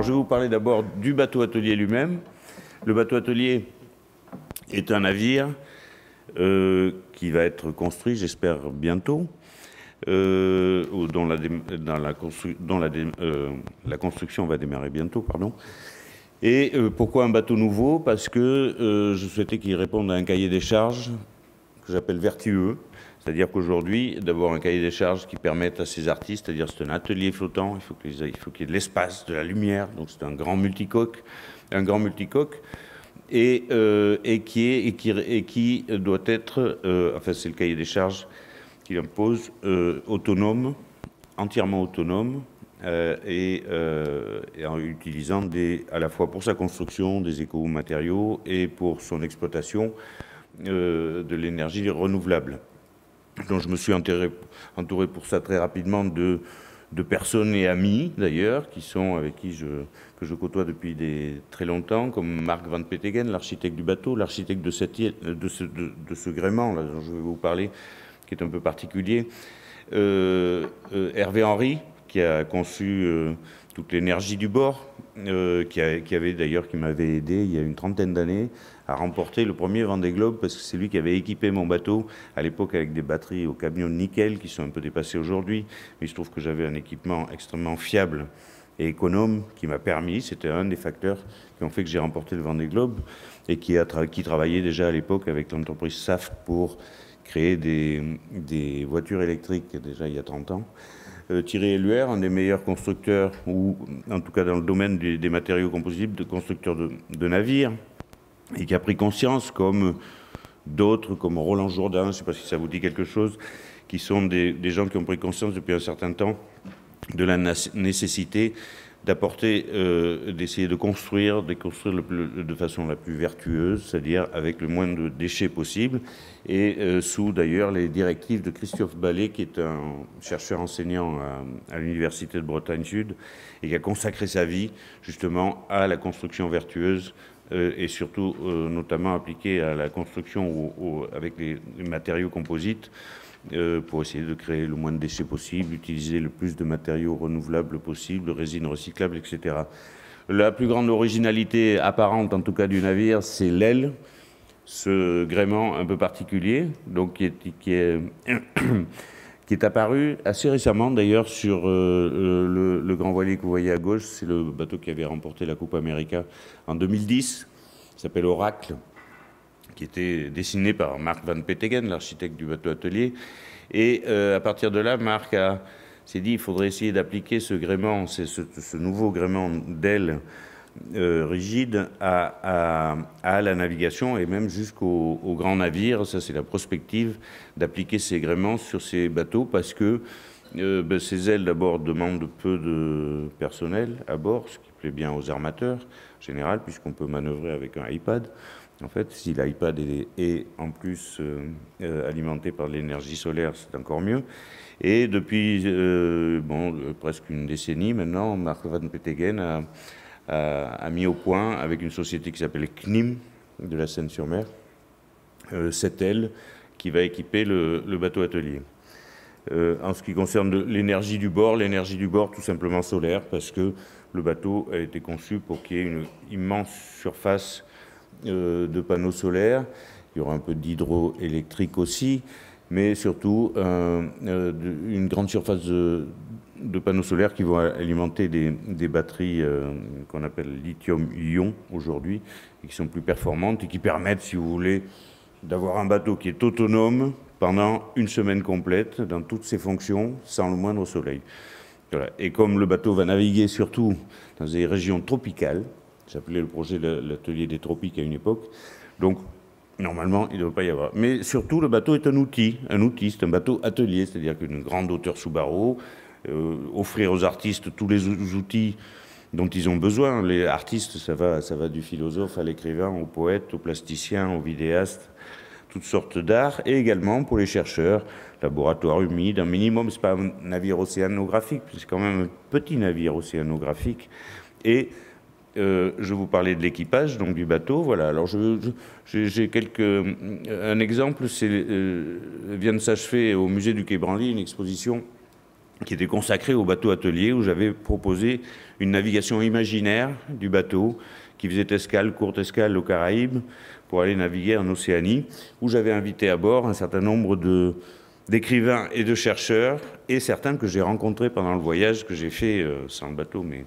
Alors, je vais vous parler d'abord du bateau-atelier lui-même. Le bateau-atelier est un navire qui va être construit, j'espère, bientôt, dont la construction va démarrer bientôt, pardon. Et pourquoi un bateau nouveau? Parce que je souhaitais qu'il réponde à un cahier des charges que j'appelle vertueux. C'est-à-dire qu'aujourd'hui, d'avoir un cahier des charges qui permette à ces artistes, c'est-à-dire c'est un atelier flottant, il faut qu'il y ait de l'espace, de la lumière, donc c'est un grand multicoque, et qui doit être, enfin c'est le cahier des charges qui impose, autonome, entièrement autonome, et en utilisant à la fois pour sa construction des éco-matériaux et pour son exploitation de l'énergie renouvelable. Donc je me suis entouré pour ça très rapidement de personnes et amis d'ailleurs, avec qui je côtoie depuis très longtemps, comme Marc Van Petegem, l'architecte du bateau, l'architecte de ce gréement là, dont je vais vous parler, qui est un peu particulier, Hervé Henry, qui a conçu toute l'énergie du bord, qui m'avait aidé il y a une trentaine d'années à remporter le premier Vendée Globe, parce que c'est lui qui avait équipé mon bateau à l'époque avec des batteries au cadmium nickel qui sont un peu dépassées aujourd'hui, mais il se trouve que j'avais un équipement extrêmement fiable et économe qui m'a permis, c'était un des facteurs qui ont fait que j'ai remporté le Vendée Globe, et qui travaillait déjà à l'époque avec l'entreprise Saft pour créer des voitures électriques déjà il y a 30 ans. Thierry Eluer, un des meilleurs constructeurs, ou en tout cas dans le domaine des matériaux composibles, de constructeurs de navires, et qui a pris conscience, comme d'autres, comme Roland Jourdain, je ne sais pas si ça vous dit quelque chose, qui sont des gens qui ont pris conscience depuis un certain temps de la nécessité d'essayer de construire de façon la plus vertueuse, c'est-à-dire avec le moins de déchets possible, et sous d'ailleurs les directives de Christophe Ballet, qui est un chercheur enseignant à l'Université de Bretagne Sud, et qui a consacré sa vie justement à la construction vertueuse, et surtout notamment appliquée à la construction avec les matériaux composites, pour essayer de créer le moins de déchets possible, utiliser le plus de matériaux renouvelables possible, résines recyclables, etc. La plus grande originalité apparente, en tout cas, du navire, c'est l'aile, ce gréement un peu particulier, donc qui est apparu assez récemment, d'ailleurs, sur le grand voilier que vous voyez à gauche. C'est le bateau qui avait remporté la Coupe América en 2010, qui s'appelle Oracle, qui était dessiné par Marc Van Petegem, l'architecte du bateau-atelier. Et à partir de là, Marc s'est dit qu'il faudrait essayer d'appliquer ce gréement, ce nouveau gréement d'aile rigide à la navigation, et même jusqu'aux grands navires. Ça, c'est la prospective, d'appliquer ces gréements sur ces bateaux, parce que ces ailes, d'abord, demandent peu de personnel à bord, ce qui plaît bien aux armateurs en général, puisqu'on peut manœuvrer avec un iPad. En fait, si l'iPad est en plus alimenté par de l'énergie solaire, c'est encore mieux. Et depuis presque une décennie maintenant, Marc Van Petegem a mis au point, avec une société qui s'appelle CNIM, de la Seine-sur-Mer, cette aile qui va équiper le bateau-atelier. En ce qui concerne l'énergie du bord tout simplement solaire, parce que le bateau a été conçu pour qu'il y ait une immense surface de panneaux solaires. Il y aura un peu d'hydroélectrique aussi, mais surtout une grande surface de panneaux solaires qui vont alimenter des batteries qu'on appelle lithium-ion aujourd'hui, et qui sont plus performantes et qui permettent, si vous voulez, d'avoir un bateau qui est autonome pendant une semaine complète dans toutes ses fonctions, sans le moindre soleil. Voilà. Et comme le bateau va naviguer surtout dans des régions tropicales, j'appelais le projet l'atelier des tropiques à une époque, donc normalement il ne devrait pas y avoir. Mais surtout, le bateau est un outil, c'est un bateau atelier, c'est-à-dire qu'une grande hauteur sous barreau, offrir aux artistes tous les outils dont ils ont besoin. Les artistes, ça va du philosophe à l'écrivain, au poète, au plasticien, au vidéaste, toutes sortes d'arts, et également pour les chercheurs, laboratoire humide, un minimum, c'est pas un navire océanographique, c'est quand même un petit navire océanographique. Et je vous parlais de l'équipage, donc du bateau. Voilà. Alors j'ai un exemple, vient de s'achever au musée du Quai Branly une exposition qui était consacré au bateau atelier, où j'avais proposé une navigation imaginaire du bateau, qui faisait courte escale aux Caraïbes, pour aller naviguer en Océanie, où j'avais invité à bord un certain nombre d'écrivains et de chercheurs, et certains que j'ai rencontrés pendant le voyage que j'ai fait, sans le bateau, mais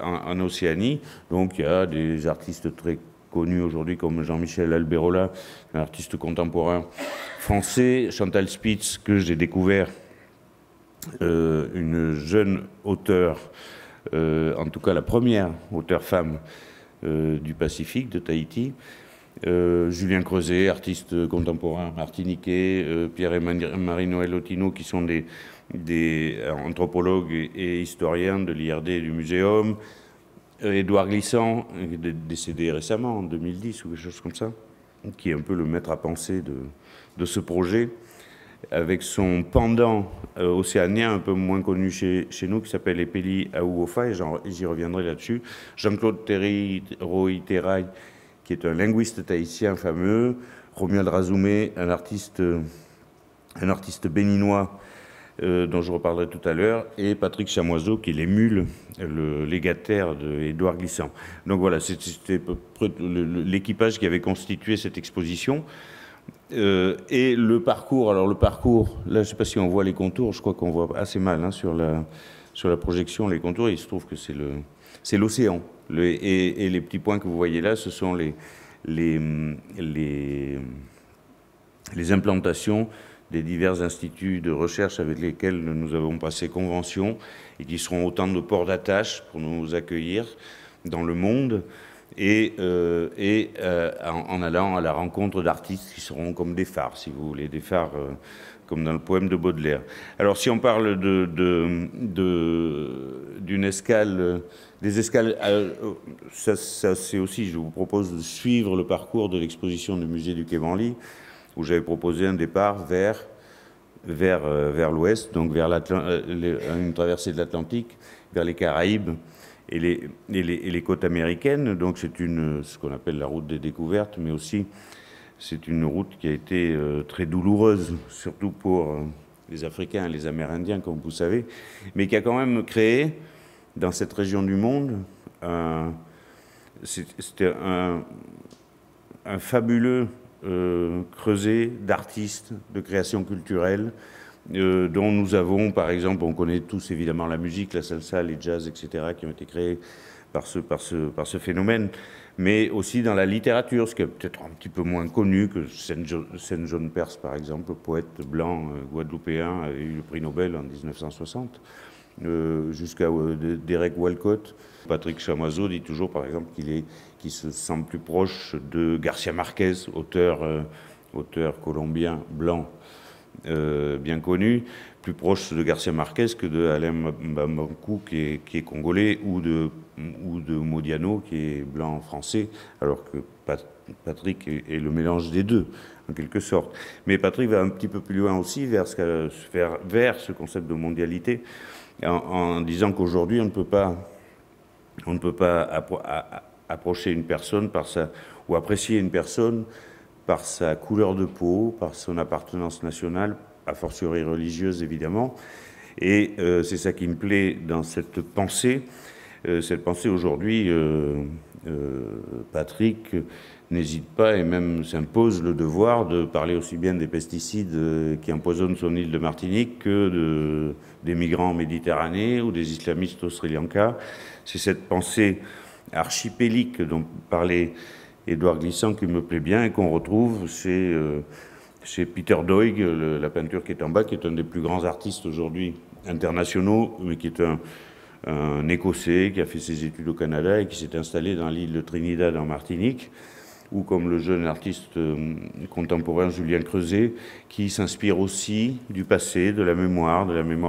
en Océanie. Donc il y a des artistes très connus aujourd'hui comme Jean-Michel Alberola, un artiste contemporain français, Chantal Spitz, que j'ai découvert, une jeune auteure, en tout cas la première auteure femme du Pacifique, de Tahiti, Julien Creuset, artiste contemporain martiniquais, Pierre et Marie-Noël Otino, qui sont des anthropologues et historiens de l'IRD et du Muséum, Édouard Glissant, décédé récemment, en 2010 ou quelque chose comme ça, qui est un peu le maître à penser de ce projet, avec son pendant océanien un peu moins connu chez nous, qui s'appelle Epeli Aouofa, et j'y reviendrai là-dessus. Jean-Claude Roy-Terrail, qui est un linguiste tahitien fameux, Romuald Razoumé, un artiste béninois dont je reparlerai tout à l'heure, et Patrick Chamoiseau, qui est l'émule, le légataire d'Édouard Glissant. Donc voilà, c'était l'équipage qui avait constitué cette exposition. Et le parcours, là je ne sais pas si on voit les contours, je crois qu'on voit assez mal hein, sur la projection les contours, et il se trouve que c'est l'océan. Et les petits points que vous voyez là, ce sont les implantations des divers instituts de recherche avec lesquels nous avons passé convention et qui seront autant de ports d'attache pour nous accueillir dans le monde, et en allant à la rencontre d'artistes qui seront comme des phares, si vous voulez, des phares comme dans le poème de Baudelaire. Alors si on parle d'une escale, des escales, ça c'est aussi, je vous propose de suivre le parcours de l'exposition du musée du Quai Branly, où j'avais proposé un départ vers l'ouest, donc vers une traversée de l'Atlantique, vers les Caraïbes et les côtes américaines. Donc c'est ce qu'on appelle la route des découvertes, mais aussi c'est une route qui a été très douloureuse, surtout pour les Africains et les Amérindiens, comme vous savez, mais qui a quand même créé, dans cette région du monde, c'était un fabuleux creuset d'artistes, de création culturelle, dont nous avons, par exemple, on connaît tous évidemment la musique, la salsa, les jazz, etc., qui ont été créés par ce phénomène, mais aussi dans la littérature, ce qui est peut-être un petit peu moins connu que Saint John Perse, par exemple, poète blanc guadeloupéen, a eu le prix Nobel en 1960, jusqu'à Derek Walcott. Patrick Chamoiseau dit toujours, par exemple, qu'il se sent plus proche de Garcia Marquez, auteur colombien blanc bien connu, plus proche de Garcia Marquez que de Alain Mbambankou qui est congolais, ou de Modiano qui est blanc français, alors que Patrick est le mélange des deux, en quelque sorte. Mais Patrick va un petit peu plus loin aussi vers ce concept de mondialité, en disant qu'aujourd'hui on ne peut pas approcher une personne ou apprécier une personne par sa couleur de peau, par son appartenance nationale, a fortiori religieuse évidemment. Et c'est ça qui me plaît dans cette pensée. Cette pensée aujourd'hui, Patrick n'hésite pas et même s'impose le devoir de parler aussi bien des pesticides qui empoisonnent son île de Martinique que des migrants en Méditerranée ou des islamistes au Sri Lanka. C'est cette pensée archipélique dont parlait Édouard Glissant qui me plaît bien et qu'on retrouve chez Peter Doig, la peinture qui est en bas, qui est un des plus grands artistes aujourd'hui internationaux, mais qui est un Écossais qui a fait ses études au Canada et qui s'est installé dans l'île de Trinidad en Martinique, ou comme le jeune artiste contemporain Julien Creuset, qui s'inspire aussi du passé, de la mémoire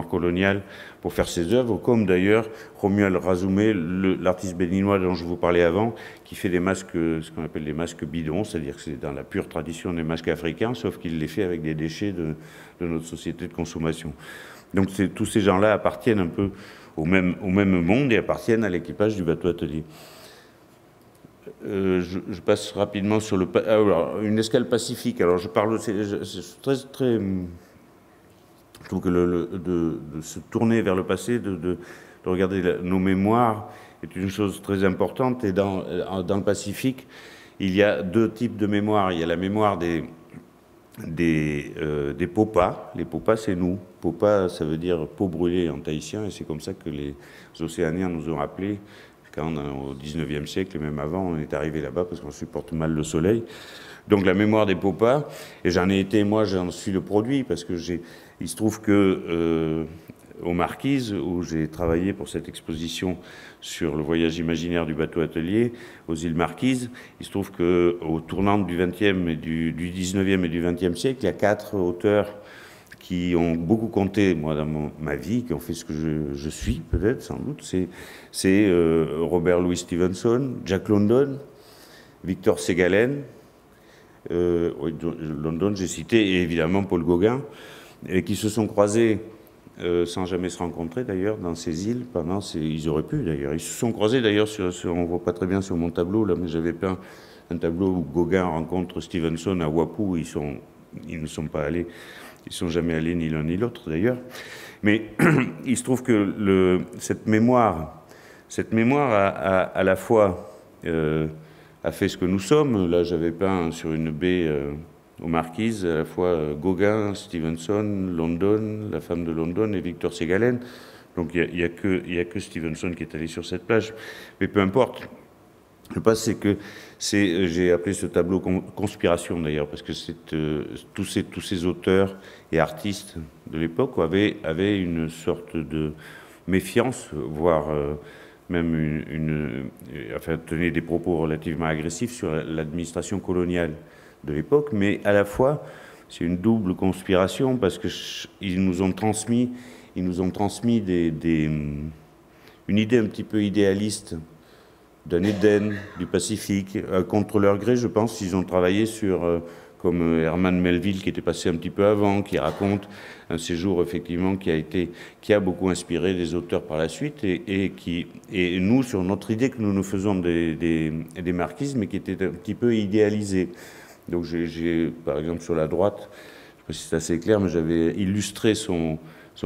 coloniale pour faire ses œuvres, comme d'ailleurs Romuald Razoumé, l'artiste béninois dont je vous parlais avant, qui fait des masques, ce qu'on appelle des masques bidons, c'est-à-dire que c'est dans la pure tradition des masques africains, sauf qu'il les fait avec des déchets de notre société de consommation. Donc tous ces gens-là appartiennent un peu au même monde et appartiennent à l'équipage du bateau atelier. Je passe rapidement sur alors, une escale pacifique. Alors je parle, c'est très Je trouve que de se tourner vers le passé, de regarder nos mémoires est une chose très importante. Et dans le Pacifique, il y a deux types de mémoire. Il y a la mémoire des popas. Les popas, c'est nous. Popa, ça veut dire peau brûlée en tahitien, et c'est comme ça que les Océaniens nous ont appelés. Quand au 19e siècle, et même avant, on est arrivé là-bas parce qu'on supporte mal le soleil. Donc la mémoire des popas, et j'en suis le produit, parce que il se trouve que aux Marquises, où j'ai travaillé pour cette exposition sur le voyage imaginaire du bateau atelier aux îles Marquises, il se trouve qu'au tournant du 20e et du 19e et du 20e siècle, il y a 4 auteurs qui ont beaucoup compté, moi, dans ma vie, qui ont fait ce que je suis, peut-être, sans doute. C'est Robert Louis Stevenson, Jack London, Victor Segalen, London, j'ai cité, et évidemment Paul Gauguin, et qui se sont croisés sans jamais se rencontrer d'ailleurs dans ces îles. Ils auraient pu d'ailleurs. Ils se sont croisés d'ailleurs on voit pas très bien sur mon tableau là, mais j'avais peint un tableau où Gauguin rencontre Stevenson à Wapu. Ils ne sont pas allés. Ils sont jamais allés ni l'un ni l'autre d'ailleurs. Mais il se trouve que cette mémoire à la fois a fait ce que nous sommes. Là, j'avais peint sur une baie aux Marquises, à la fois Gauguin, Stevenson, London, la femme de London et Victor Segalen. Donc il n'y a que Stevenson qui est allé sur cette plage. Mais peu importe. Le pas, c'est que j'ai appelé ce tableau conspiration d'ailleurs, parce que tous ces auteurs et artistes de l'époque avaient une sorte de méfiance, voire même enfin, tenaient des propos relativement agressifs sur l'administration coloniale de l'époque, mais à la fois, c'est une double conspiration parce que ils nous ont transmis une idée un petit peu idéaliste d'un Éden du Pacifique, contre leur gré, je pense. Ils ont travaillé comme Herman Melville, qui était passé un petit peu avant, qui raconte un séjour, effectivement, qui a beaucoup inspiré des auteurs par la suite, et nous, sur notre idée que nous nous faisons des Marquises, mais qui était un petit peu idéalisée. Donc j'ai, par exemple, sur la droite, je ne sais pas si c'est assez clair, mais j'avais illustré son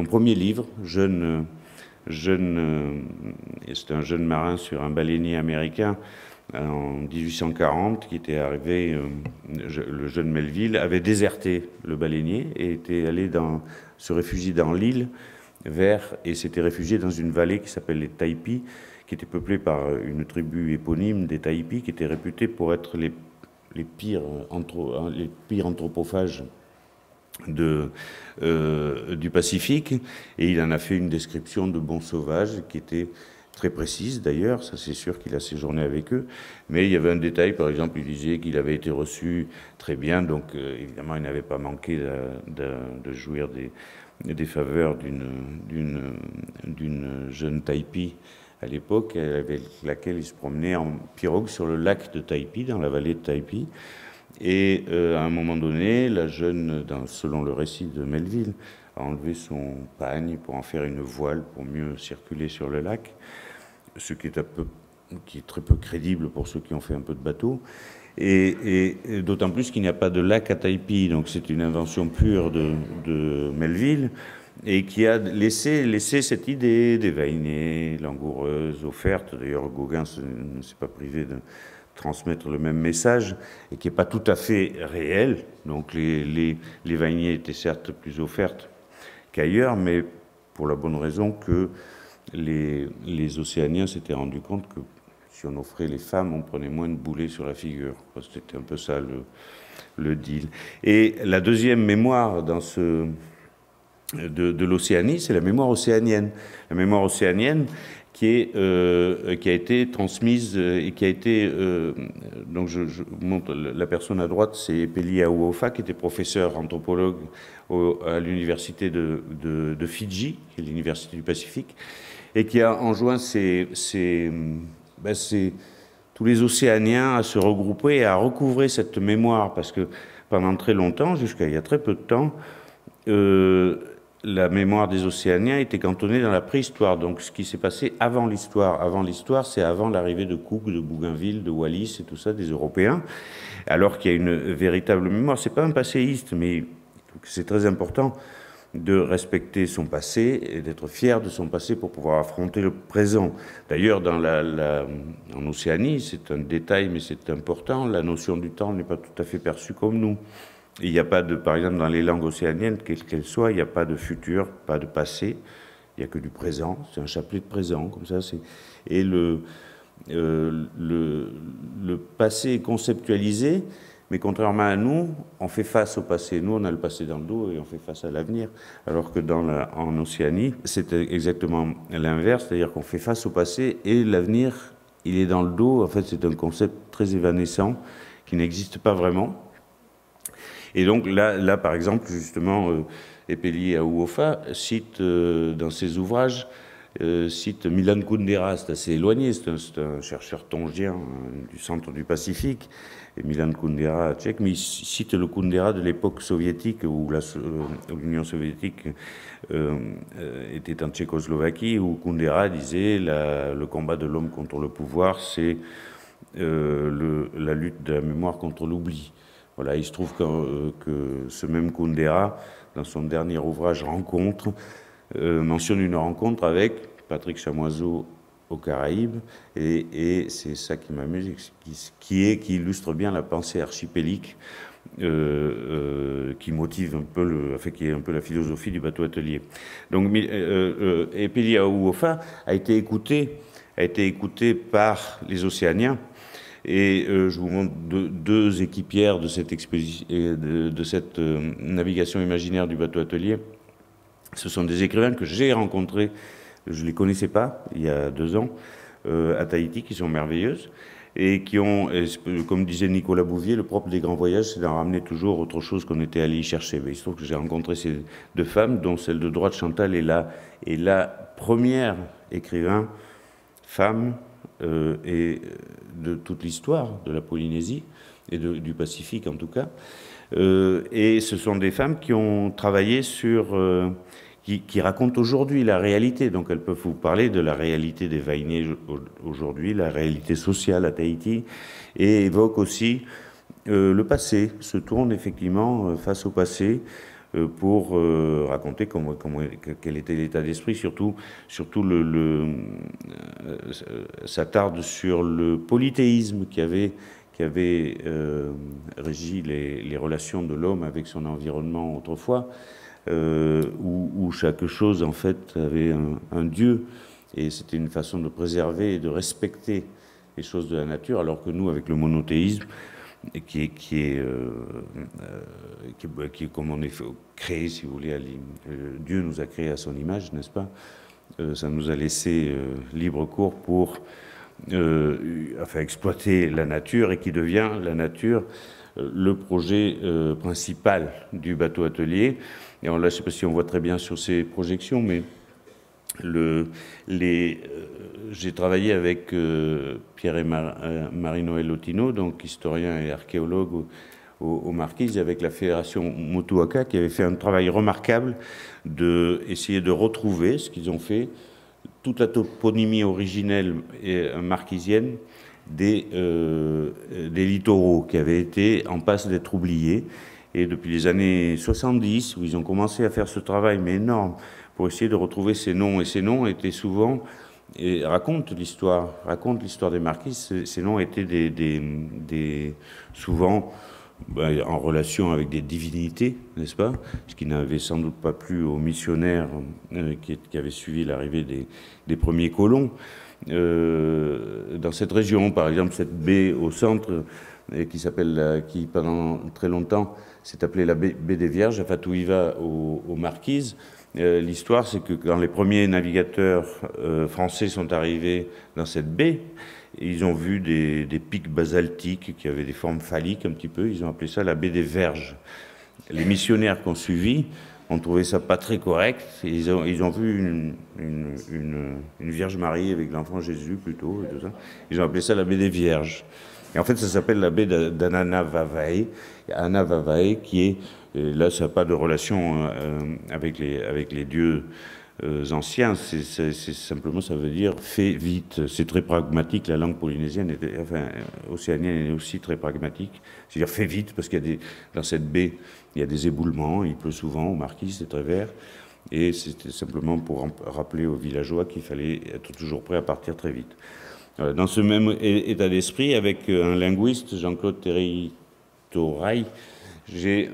premier livre, c'était un jeune marin sur un baleinier américain en 1840 qui était arrivé, le jeune Melville avait déserté le baleinier et était allé se réfugier dans l'île et s'était réfugié dans une vallée qui s'appelle les Taipis, qui était peuplée par une tribu éponyme des Taipis qui était réputée pour être les pires anthropophages du Pacifique, et il en a fait une description de bons sauvages qui était très précise d'ailleurs, ça c'est sûr qu'il a séjourné avec eux, mais il y avait un détail, par exemple, il disait qu'il avait été reçu très bien, donc évidemment il n'avait pas manqué de jouir des faveurs d'une jeune Taipi à l'époque, avec laquelle il se promenait en pirogue sur le lac de Taipi, dans la vallée de Taipi. Et à un moment donné, la jeune, selon le récit de Melville, a enlevé son pagne pour en faire une voile pour mieux circuler sur le lac, ce qui est très peu crédible pour ceux qui ont fait un peu de bateau. Et d'autant plus qu'il n'y a pas de lac à Taipi, donc c'est une invention pure de Melville, et qui a laissé cette idée d'évainer, langoureuse, offerte. D'ailleurs, Gauguin ne s'est pas privé de transmettre le même message, et qui n'est pas tout à fait réel. Donc les Vainiers étaient certes plus offertes qu'ailleurs, mais pour la bonne raison que les Océaniens s'étaient rendus compte que si on offrait les femmes, on prenait moins de boulets sur la figure. C'était un peu ça le deal. Et la deuxième mémoire de l'Océanie, c'est la mémoire océanienne. La mémoire océanienne qui a été transmise et qui a été... donc je montre la personne à droite, c'est Peli Auofa, qui était professeur anthropologue à l'université de Fidji, qui est l'université du Pacifique, et qui a enjoint tous les Océaniens à se regrouper et à recouvrer cette mémoire, parce que pendant très longtemps, jusqu'à il y a très peu de temps, la mémoire des Océaniens était cantonnée dans la préhistoire, donc ce qui s'est passé avant l'histoire. Avant l'histoire, c'est avant l'arrivée de Cook, de Bougainville, de Wallis et tout ça, des Européens, alors qu'il y a une véritable mémoire. C'est pas un passéiste, mais c'est très important de respecter son passé et d'être fier de son passé pour pouvoir affronter le présent. D'ailleurs, en Océanie, c'est un détail, mais c'est important, la notion du temps n'est pas tout à fait perçue comme nous. Il n'y a pas de, par exemple, dans les langues océaniennes, quelles qu'elles soient, il n'y a pas de futur, pas de passé, il n'y a que du présent, c'est un chapelet de présent, comme ça. Et le passé est conceptualisé, mais contrairement à nous, on fait face au passé. Nous, on a le passé dans le dos et on fait face à l'avenir. Alors que en Océanie, c'est exactement l'inverse, c'est-à-dire qu'on fait face au passé et l'avenir, il est dans le dos. En fait, c'est un concept très évanescent qui n'existe pas vraiment. Et donc là par exemple, justement, Epeli Aouofa cite dans ses ouvrages, cite Milan Kundera, c'est assez éloigné, c'est un chercheur tongien du centre du Pacifique, et Milan Kundera tchèque, mais il cite le Kundera de l'époque soviétique où l'Union soviétique était en Tchécoslovaquie, où Kundera disait le combat de l'homme contre le pouvoir, c'est la lutte de la mémoire contre l'oubli. Voilà, il se trouve que ce même Kundera, dans son dernier ouvrage Rencontre, mentionne une rencontre avec Patrick Chamoiseau aux Caraïbes, et c'est ça qui m'amuse, qui illustre bien la pensée archipélique, qui motive un peu qui est un peu la philosophie du bateau atelier. Donc, Epeli Aouofa a été écouté par les Océaniens. Et je vous montre deux équipières de cette navigation imaginaire du bateau atelier. Ce sont des écrivains que j'ai rencontrés, je ne les connaissais pas, il y a 2 ans, à Tahiti, qui sont merveilleuses, et qui ont, comme disait Nicolas Bouvier, le propre des grands voyages, c'est d'en ramener toujours autre chose qu'on était allé y chercher. Mais il se trouve que j'ai rencontré ces 2 femmes, dont celle de droite, Chantal, est la première écrivain femme et de toute l'histoire de la Polynésie et du Pacifique en tout cas. Et ce sont des femmes qui ont travaillé qui racontent aujourd'hui la réalité. Donc elles peuvent vous parler de la réalité des Vainés aujourd'hui, la réalité sociale à Tahiti, et évoquent aussi le passé, se tournent effectivement face au passé, pour raconter quel était l'état d'esprit, surtout s'attarde sur le polythéisme qui avait régi les relations de l'homme avec son environnement autrefois, où chaque chose en fait avait un dieu, et c'était une façon de préserver et de respecter les choses de la nature, alors que nous, avec le monothéisme, qui est comme on est créé, si vous voulez, Dieu nous a créé à son image, n'est-ce pas? Ça nous a laissé libre cours pour exploiter la nature, et qui devient la nature le projet principal du bateau atelier. Et là, je ne sais pas si on voit très bien sur ces projections, mais j'ai travaillé avec Pierre et Marie-Noël Lotino, donc historien et archéologue aux Marquises, avec la fédération Motuaka, qui avait fait un travail remarquable d'essayer de retrouver ce qu'ils ont fait, toute la toponymie originelle marquisienne des littoraux qui avaient été en passe d'être oubliés. Et depuis les années 70, où ils ont commencé à faire ce travail, mais énorme, pour essayer de retrouver ces noms. Et ces noms étaient souvent, et racontent l'histoire des Marquises. Ces noms étaient souvent en relation avec des divinités, n'est-ce pas? Ce qui n'avait sans doute pas plu aux missionnaires qui avaient suivi l'arrivée des premiers colons. Dans cette région, par exemple, cette baie au centre, qui pendant très longtemps s'est appelée la baie des Vierges, à Fatouiva, aux Marquises. L'histoire, c'est que quand les premiers navigateurs français sont arrivés dans cette baie, ils ont vu des pics basaltiques qui avaient des formes phalliques un petit peu. Ils ont appelé ça la baie des Verges. Les missionnaires qui ont suivi ont trouvé ça pas très correct. Ils ont vu une Vierge Marie avec l'enfant Jésus plutôt, et tout ça. Ils ont appelé ça la baie des Vierges. Et en fait, ça s'appelle la baie d'Ananavavae. Anavavae, qui est, là, ça n'a pas de relation avec les dieux anciens. Simplement, ça veut dire « fais vite ». C'est très pragmatique. La langue polynésienne, océanienne est aussi très pragmatique. C'est-à-dire « fais vite » parce qu'il y a dans cette baie, il y a des éboulements. Il pleut souvent aux Marquises, c'est très vert. Et c'était simplement pour rappeler aux villageois qu'il fallait être toujours prêt à partir très vite. Dans ce même état d'esprit, avec un linguiste, Jean-Claude Territoraï, j'ai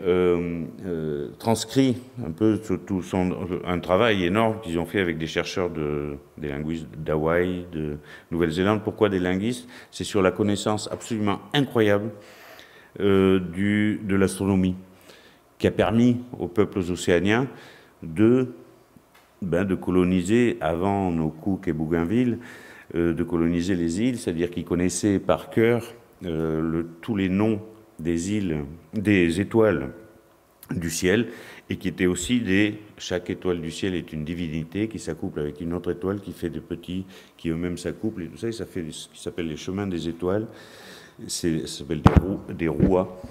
transcrit un peu un travail énorme qu'ils ont fait avec des chercheurs, des linguistes d'Hawaï, de Nouvelle-Zélande. Pourquoi des linguistes? C'est sur la connaissance absolument incroyable de l'astronomie, qui a permis aux peuples océaniens de coloniser, avant nos Cook et Bougainville, de coloniser les îles, c'est-à-dire qu'ils connaissaient par cœur tous les noms des îles, des étoiles du ciel, et qui étaient aussi chaque étoile du ciel est une divinité qui s'accouple avec une autre étoile qui fait des petits, qui eux-mêmes s'accouplent, et tout ça, et ça fait ce qui s'appelle les chemins des étoiles. Ça s'appelle des rouas.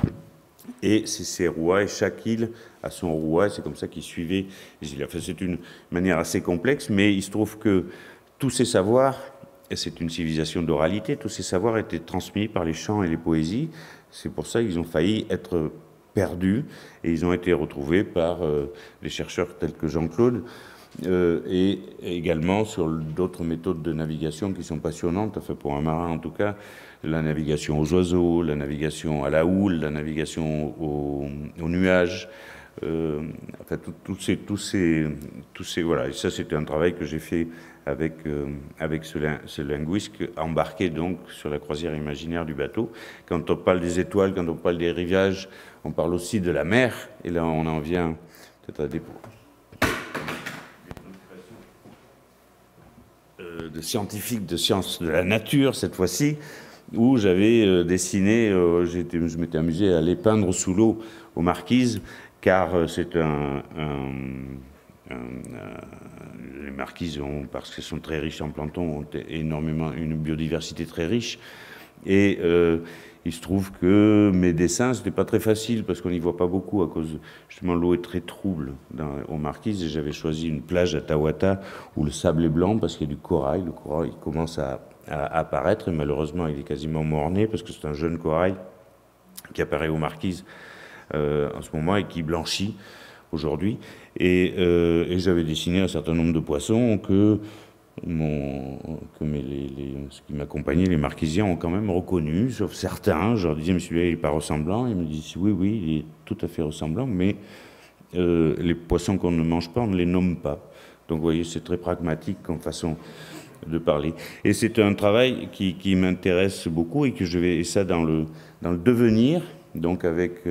Et c'est ces rouas, et chaque île a son rouas, c'est comme ça qu'ils suivaient les îles. Enfin, c'est une manière assez complexe, mais il se trouve que tous ces savoirs, et c'est une civilisation d'oralité, tous ces savoirs étaient transmis par les chants et les poésies. C'est pour ça qu'ils ont failli être perdus, et ils ont été retrouvés par des chercheurs tels que Jean-Claude, et également sur d'autres méthodes de navigation qui sont passionnantes, enfin pour un marin en tout cas, la navigation aux oiseaux, la navigation à la houle, la navigation aux nuages, enfin tous ces voilà. Et ça, c'était un travail que j'ai fait avec ce linguiste embarqué donc sur la croisière imaginaire du bateau. Quand on parle des étoiles, quand on parle des rivages, on parle aussi de la mer. Et là, on en vient peut-être à des de scientifiques, de sciences de la nature cette fois-ci, où j'avais dessiné, je m'étais amusé à les peindre sous l'eau aux Marquises, car c'est les Marquises, parce qu'elles sont très riches en plancton, ont énormément une biodiversité très riche. Et il se trouve que mes dessins, c'était pas très facile parce qu'on n'y voit pas beaucoup à cause, justement, l'eau est très trouble aux Marquises. Et j'avais choisi une plage à Tawata où le sable est blanc parce qu'il y a du corail. Le corail il commence à apparaître et malheureusement il est quasiment mort-né parce que c'est un jeune corail qui apparaît aux Marquises en ce moment et qui blanchit aujourd'hui. Et j'avais dessiné un certain nombre de poissons que ceux qui m'accompagnaient, les Marquisiens, ont quand même reconnu, sauf certains. Je leur disais, mais celui-là, il n'est pas ressemblant. Ils me disent, oui, oui, il est tout à fait ressemblant, mais les poissons qu'on ne mange pas, on ne les nomme pas. Donc, vous voyez, c'est très pragmatique comme façon de parler. Et c'est un travail qui m'intéresse beaucoup et que je vais, et ça dans le devenir, donc avec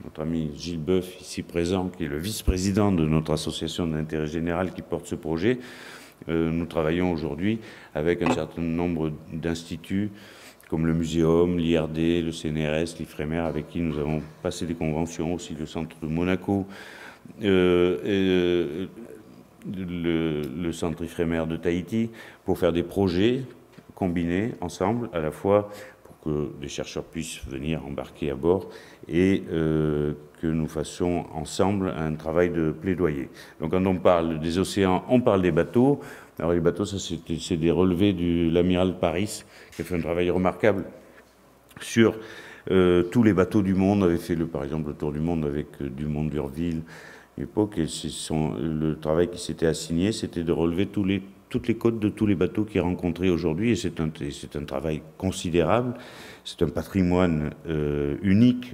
notre ami Gilles Boeuf, ici présent, qui est le vice-président de notre association d'intérêt général qui porte ce projet. Nous travaillons aujourd'hui avec un certain nombre d'instituts comme le Muséum, l'IRD, le CNRS, l'IFREMER, avec qui nous avons passé des conventions, aussi le Centre de Monaco, le Centre IFREMER de Tahiti, pour faire des projets combinés ensemble, à la fois que les chercheurs puissent venir embarquer à bord et que nous fassions ensemble un travail de plaidoyer. Donc quand on parle des océans, on parle des bateaux. Alors les bateaux, ça c'est des relevés de l'amiral Paris, qui a fait un travail remarquable sur tous les bateaux du monde, avait fait par exemple le tour du monde avec Dumont d'Urville à l'époque, et le travail qui s'était assigné, c'était de relever toutes les côtes de tous les bateaux qu'il rencontrait aujourd'hui, et c'est un travail considérable, c'est un patrimoine unique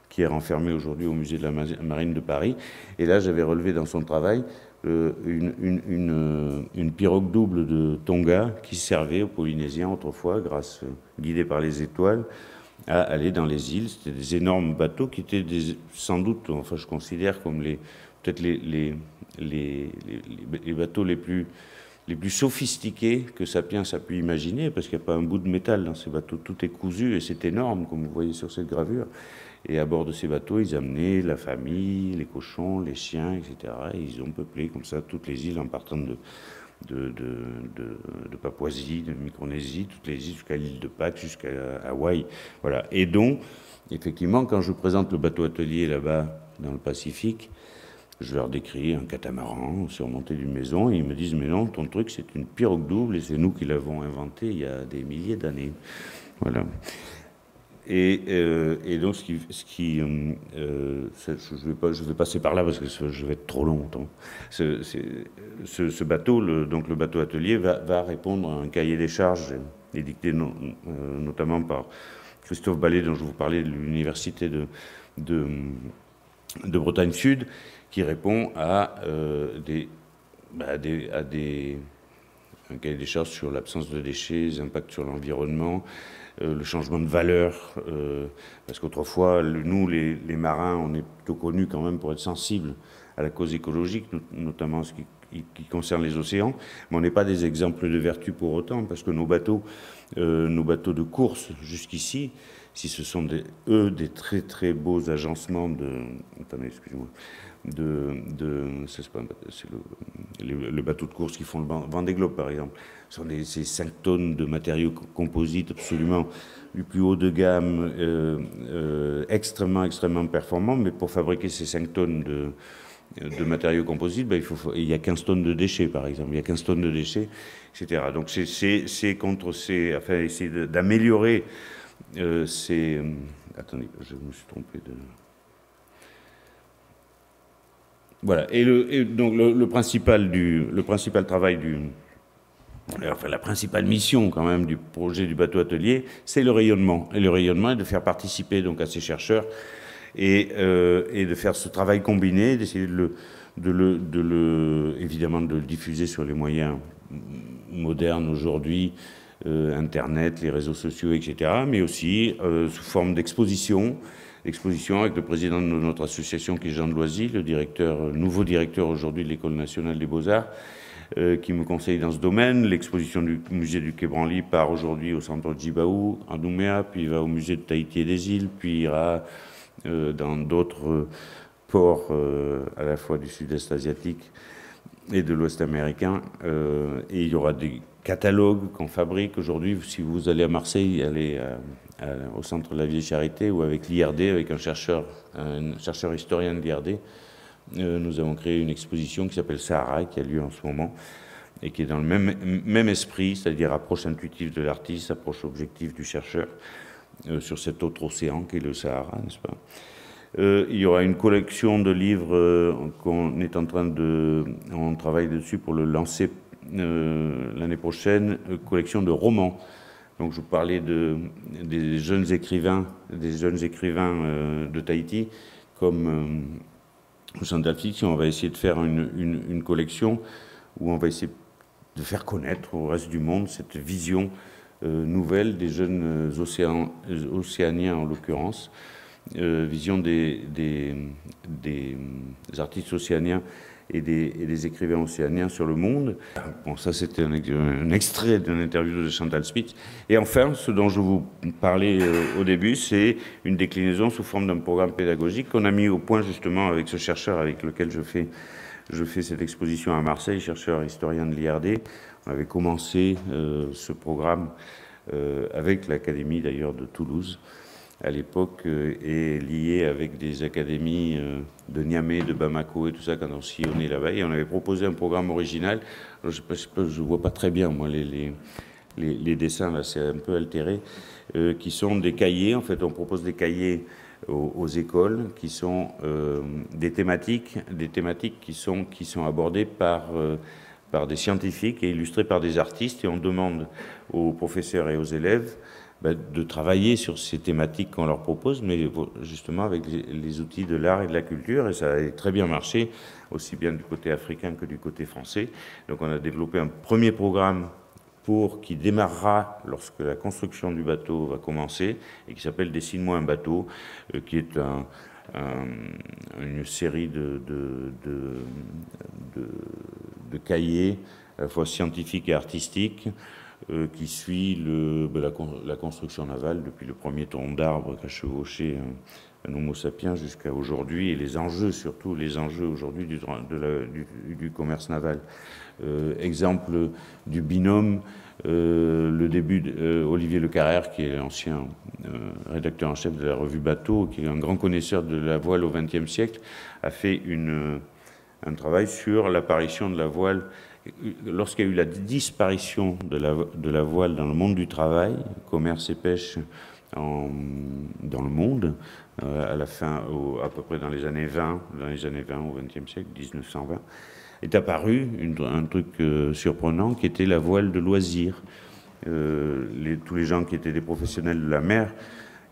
qui est renfermé aujourd'hui au musée de la Marine de Paris. Et là, j'avais relevé dans son travail une pirogue double de Tonga qui servait aux Polynésiens autrefois, guidés par les étoiles, à aller dans les îles. C'était des énormes bateaux qui étaient sans doute, enfin je considère comme peut-être les bateaux les plus sophistiqués que Sapiens a pu imaginer, parce qu'il n'y a pas un bout de métal dans ces bateaux, tout est cousu et c'est énorme, comme vous voyez sur cette gravure. Et à bord de ces bateaux, ils amenaient la famille, les cochons, les chiens, etc. Et ils ont peuplé comme ça toutes les îles en partant de Papouasie, de Micronésie, toutes les îles jusqu'à l'île de Pâques, jusqu'à Hawaï. Voilà. Et donc, effectivement, quand je présente le bateau atelier là-bas dans le Pacifique, Je leur décris un catamaran surmonté d'une maison, et ils me disent « Mais non, ton truc, c'est une pirogue double, et c'est nous qui l'avons inventé il y a des milliers d'années. » Voilà. Et donc, je vais passer par là parce que je vais être trop longtemps. Ce bateau, donc le bateau atelier, va répondre à un cahier des charges édicté notamment par Christophe Ballet, dont je vous parlais, de l'université de Bretagne Sud, qui répond à un cahier des charges sur l'absence de déchets, les impacts sur l'environnement, le changement de valeur, parce qu'autrefois, nous, les marins, on est plutôt connus quand même pour être sensibles à la cause écologique, notamment ce qui concerne les océans, mais on n'est pas des exemples de vertu pour autant, parce que nos bateaux de course jusqu'ici, si ce sont des très très beaux agencements attendez, excusez-moi, c'est le bateau de course qui font le Vendée Globe, par exemple. Ce sont ces 5 tonnes de matériaux composites absolument du plus haut de gamme, extrêmement performants, mais pour fabriquer ces 5 tonnes de matériaux composites, il y a 15 tonnes de déchets, par exemple. Il y a 15 tonnes de déchets, etc. Donc c'est essayer d'améliorer attendez, je me suis trompé de... Voilà, donc le principal travail la principale mission quand même du projet du bateau atelier, c'est le rayonnement. Et le rayonnement est de faire participer donc à ces chercheurs et de faire ce travail combiné, d'essayer évidemment de le diffuser sur les moyens modernes aujourd'hui, Internet, les réseaux sociaux, etc., mais aussi sous forme d'exposition avec le président de notre association qui est Jean de Loisy, le nouveau directeur aujourd'hui de l'École nationale des beaux-arts, qui me conseille dans ce domaine. L'exposition du musée du Quai Branly part aujourd'hui au centre Djibaou, à Nouméa, puis il va au musée de Tahiti et des îles, puis ira dans d'autres ports à la fois du sud-est asiatique et de l'ouest américain. Et il y aura des catalogues qu'on fabrique aujourd'hui. Si vous allez à Marseille, allez au centre de la Vieille Charité ou avec l'IRD, avec un chercheur historien de l'IRD, nous avons créé une exposition qui s'appelle Sahara, qui a lieu en ce moment, et qui est dans le même esprit, c'est-à-dire approche intuitive de l'artiste, approche objective du chercheur, sur cet autre océan qui est le Sahara, n'est-ce pas ? Il y aura une collection de livres on travaille dessus pour le lancer l'année prochaine, collection de romans. Donc je vous parlais des jeunes écrivains de Tahiti, comme Chantal Fiction. On va essayer de faire une collection où on va essayer de faire connaître au reste du monde cette vision nouvelle des jeunes océaniens en l'occurrence, vision des artistes océaniens et des écrivains océaniens sur le monde. Bon, ça c'était un extrait d'une interview de Chantal Spitz. Et enfin, ce dont je vous parlais au début, c'est une déclinaison sous forme d'un programme pédagogique qu'on a mis au point justement avec ce chercheur avec lequel je fais cette exposition à Marseille, chercheur historien de l'IRD. On avait commencé ce programme avec l'Académie d'ailleurs de Toulouse à l'époque, est lié avec des académies de Niamey, de Bamako et tout ça quand on sillonnait là-bas. Et on avait proposé un programme original. Alors, je vois pas très bien, moi, les dessins, là, c'est un peu altéré, qui sont des cahiers. En fait, on propose des cahiers aux écoles qui sont des thématiques qui sont abordées par des scientifiques et illustrées par des artistes. Et on demande aux professeurs et aux élèves de travailler sur ces thématiques qu'on leur propose, mais justement avec les outils de l'art et de la culture, et ça a très bien marché, aussi bien du côté africain que du côté français. Donc on a développé un premier programme qui démarrera lorsque la construction du bateau va commencer, et qui s'appelle « Dessine-moi un bateau », qui est une série de cahiers, à la fois scientifiques et artistiques, qui suit la construction navale depuis le premier tronc d'arbre qu'a chevauché un Homo sapiens jusqu'à aujourd'hui, et les enjeux, surtout les enjeux aujourd'hui du commerce naval. Exemple du binôme, le début d'Olivier Le Carrère, qui est l'ancien rédacteur en chef de la revue Bateau, qui est un grand connaisseur de la voile au XXe siècle, a fait une un travail sur l'apparition de la voile. Lorsqu'il y a eu la disparition de la voile dans le monde du travail, commerce et pêche dans le monde, à la fin, à peu près dans les années 20 au XXe siècle, 1920, est apparu un truc surprenant qui était la voile de loisir. Tous les gens qui étaient des professionnels de la mer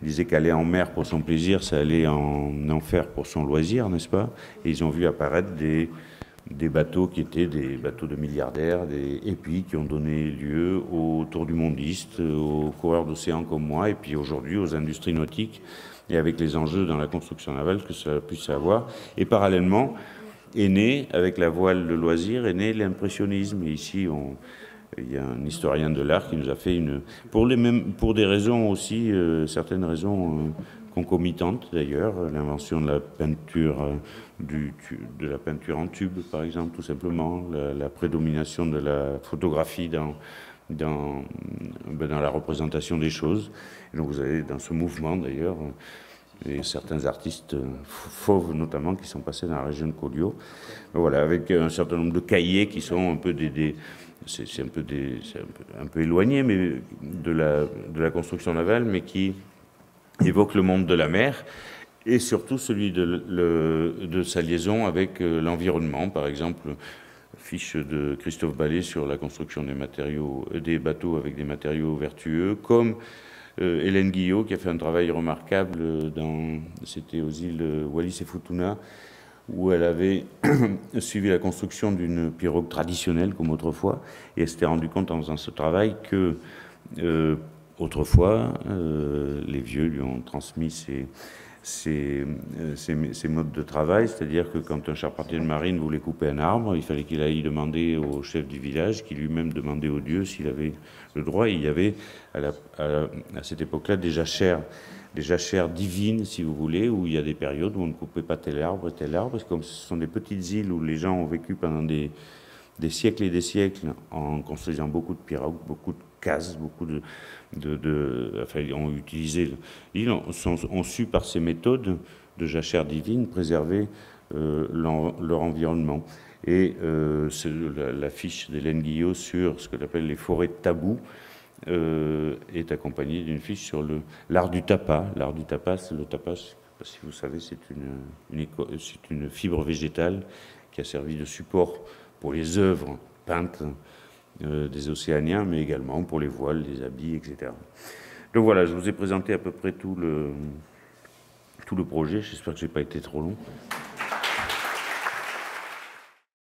disaient qu'aller en mer pour son plaisir, ça allait en enfer pour son loisir, n'est-ce pas? Et ils ont vu apparaître des bateaux qui étaient des bateaux de milliardaires, et puis qui ont donné lieu aux tours du mondiste, aux coureurs d'océan comme moi, et puis aujourd'hui aux industries nautiques, et avec les enjeux dans la construction navale que ça puisse avoir. Et parallèlement, est né, avec la voile de loisir, est né l'impressionnisme. Et ici, il y a un historien de l'art qui nous a fait pour des raisons aussi, certaines raisons concomitantes d'ailleurs, l'invention de la peinture, de la peinture en tube, par exemple, tout simplement, la prédomination de la photographie dans la représentation des choses. Et donc vous avez dans ce mouvement d'ailleurs, et certains artistes fauves notamment qui sont passés dans la région de Collioure, voilà, avec un certain nombre de cahiers qui sont un peu c'est un peu éloigné mais de la construction navale, mais qui évoquent le monde de la mer et surtout celui de sa liaison avec l'environnement. Par exemple, fiche de Christophe Ballet sur la construction des bateaux avec des matériaux vertueux, comme Hélène Guillot, qui a fait un travail remarquable c'était aux îles Wallis et Futuna, où elle avait suivi la construction d'une pirogue traditionnelle comme autrefois, et elle s'était rendue compte en faisant ce travail que autrefois, les vieux lui ont transmis ces modes de travail, c'est-à-dire que quand un charpentier de marine voulait couper un arbre, il fallait qu'il aille demander au chef du village, qui lui-même demandait au dieu s'il avait le droit. Et il y avait à cette époque-là des jachères divines, si vous voulez, où il y a des périodes où on ne coupait pas tel arbre et tel arbre, parce que comme ce sont des petites îles où les gens ont vécu pendant des siècles et des siècles en construisant beaucoup de pirogues, beaucoup de cases, beaucoup ont utilisé, ils ont su par ces méthodes de jachère divine préserver leur environnement. Et la fiche d'Hélène Guillot sur ce que j'appelle les forêts tabous est accompagnée d'une fiche sur l'art du tapas. L'art du tapas, le tapas, je ne sais pas si vous savez, c'est une fibre végétale qui a servi de support pour les œuvres peintes des Océaniens, mais également pour les voiles, les habits, etc. Donc voilà, je vous ai présenté à peu près tout le projet. J'espère que je n'ai pas été trop long.